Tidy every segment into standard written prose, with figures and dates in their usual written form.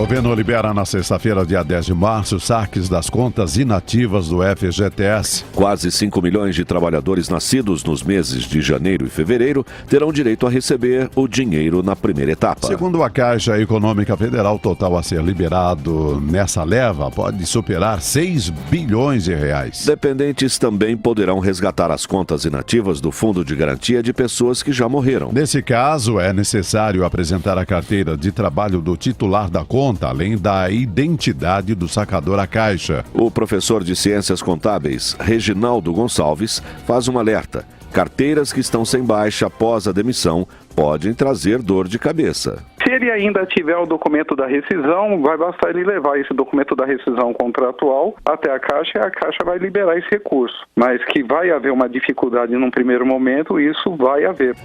Governo libera na sexta-feira, dia 10 de março, saques das contas inativas do FGTS. Quase 5 milhões de trabalhadores nascidos nos meses de janeiro e fevereiro terão direito a receber o dinheiro na primeira etapa. Segundo a Caixa Econômica Federal, o total a ser liberado nessa leva pode superar 6 bilhões de reais. Dependentes também poderão resgatar as contas inativas do Fundo de Garantia de pessoas que já morreram. Nesse caso, é necessário apresentar a carteira de trabalho do titular da conta, além da identidade do sacador à Caixa. O professor de Ciências Contábeis, Reginaldo Gonçalves, faz um alerta. Carteiras que estão sem baixa após a demissão podem trazer dor de cabeça. Se ele ainda tiver o documento da rescisão, vai bastar ele levar esse documento da rescisão contratual até a Caixa e a Caixa vai liberar esse recurso. Mas que vai haver uma dificuldade num primeiro momento, isso vai haver.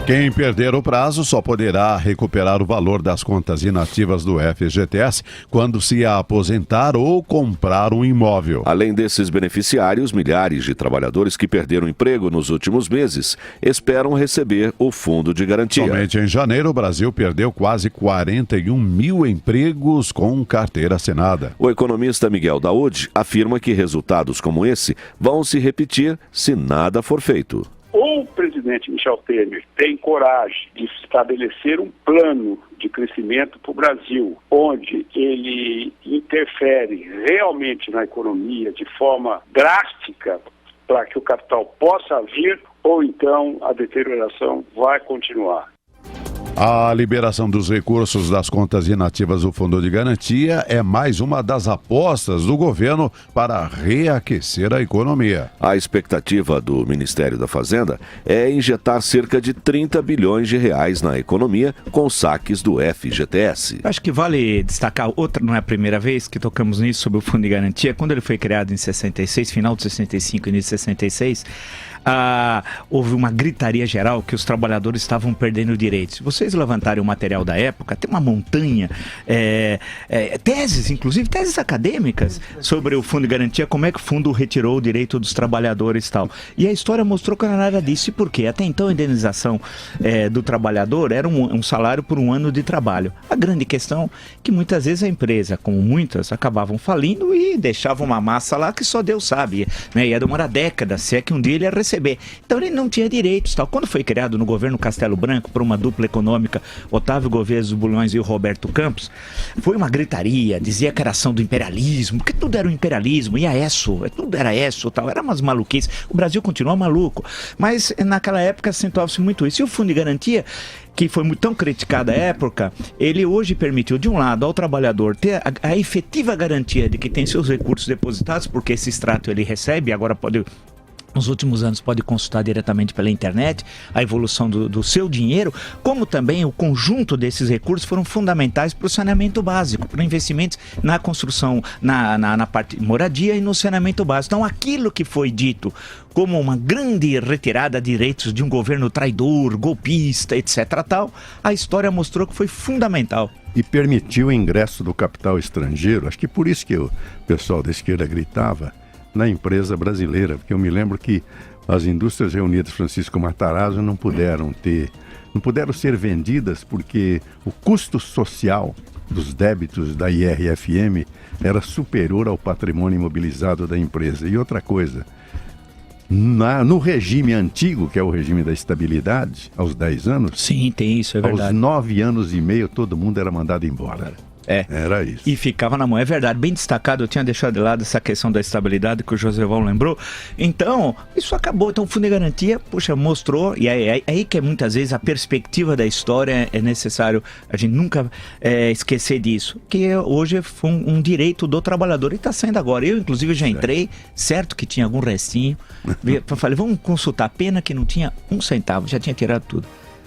Quem perder o prazo só poderá recuperar o valor das contas inativas do FGTS quando se aposentar ou comprar um imóvel. Além desses beneficiários, milhares de trabalhadores que perderam emprego nos últimos meses esperam receber o Fundo de Garantia. Somente em janeiro, o Brasil perdeu quase 41 mil empregos com carteira assinada. O economista Miguel Daoud afirma que resultados como esse vão se repetir se nada for feito. O presidente Michel Temer tem coragem de estabelecer um plano de crescimento para o Brasil, onde ele interfere realmente na economia de forma drástica para que o capital possa vir, ou então a deterioração vai continuar. A liberação dos recursos das contas inativas do Fundo de Garantia é mais uma das apostas do governo para reaquecer a economia. A expectativa do Ministério da Fazenda é injetar cerca de 30 bilhões de reais na economia com saques do FGTS. Acho que vale destacar outra, não é a primeira vez que tocamos nisso sobre o Fundo de Garantia. Quando ele foi criado em 66, final de 65 e início de 66, houve uma gritaria geral que os trabalhadores estavam perdendo direitos. Se vocês levantarem o material da época, tem uma montanha, teses, inclusive teses acadêmicas sobre o Fundo de Garantia, como é que o fundo retirou o direito dos trabalhadores e tal. E a história mostrou que não era nada disso. E por quê? Até então a indenização do trabalhador era um salário por um ano de trabalho. A grande questão é que muitas vezes a empresa, como muitas, acabavam falindo e deixavam uma massa lá que só Deus sabe, né? Ia demorar décadas, se é que um dia ele ia receber. Então ele não tinha direitos. Tal. Quando foi criado no governo Castelo Branco, por uma dupla econômica, Otávio Gouveia dos Bulhões e o Roberto Campos, foi uma gritaria, dizia que era ação do imperialismo, porque tudo era o imperialismo, e a ESSO, tudo era ESSO, tal, era umas maluquices. O Brasil continua maluco, mas naquela época acentuava-se muito isso. E o Fundo de Garantia, que foi tão criticado à época, ele hoje permitiu, de um lado, ao trabalhador ter a efetiva garantia de que tem seus recursos depositados, porque esse extrato ele recebe, agora pode... Nos últimos anos pode consultar diretamente pela internet a evolução do seu dinheiro, como também o conjunto desses recursos foram fundamentais para o saneamento básico, para investimentos na construção, na parte de moradia e no saneamento básico. Então aquilo que foi dito como uma grande retirada de direitos de um governo traidor, golpista, etc. tal, a história mostrou que foi fundamental. E permitiu o ingresso do capital estrangeiro, acho que por isso que o pessoal da esquerda gritava, na empresa brasileira, porque eu me lembro que as indústrias reunidas Francisco Matarazzo não puderam ser vendidas porque o custo social dos débitos da IRFM era superior ao patrimônio imobilizado da empresa. E outra coisa, no regime antigo, que é o regime da estabilidade, aos 10 anos, sim, tem isso, é verdade. Aos 9 anos e meio todo mundo era mandado embora. Era isso. E ficava na mão, é verdade, bem destacado. Eu tinha deixado de lado essa questão da estabilidade que o Josevão lembrou. Então, isso acabou. Então o Fundo de Garantia, mostrou, e é aí que muitas vezes a perspectiva da história é necessário a gente nunca esquecer disso, que hoje foi um direito do trabalhador e está saindo agora. Eu inclusive já entrei, certo que tinha algum restinho, falei, vamos consultar, pena que não tinha um centavo, já tinha tirado tudo.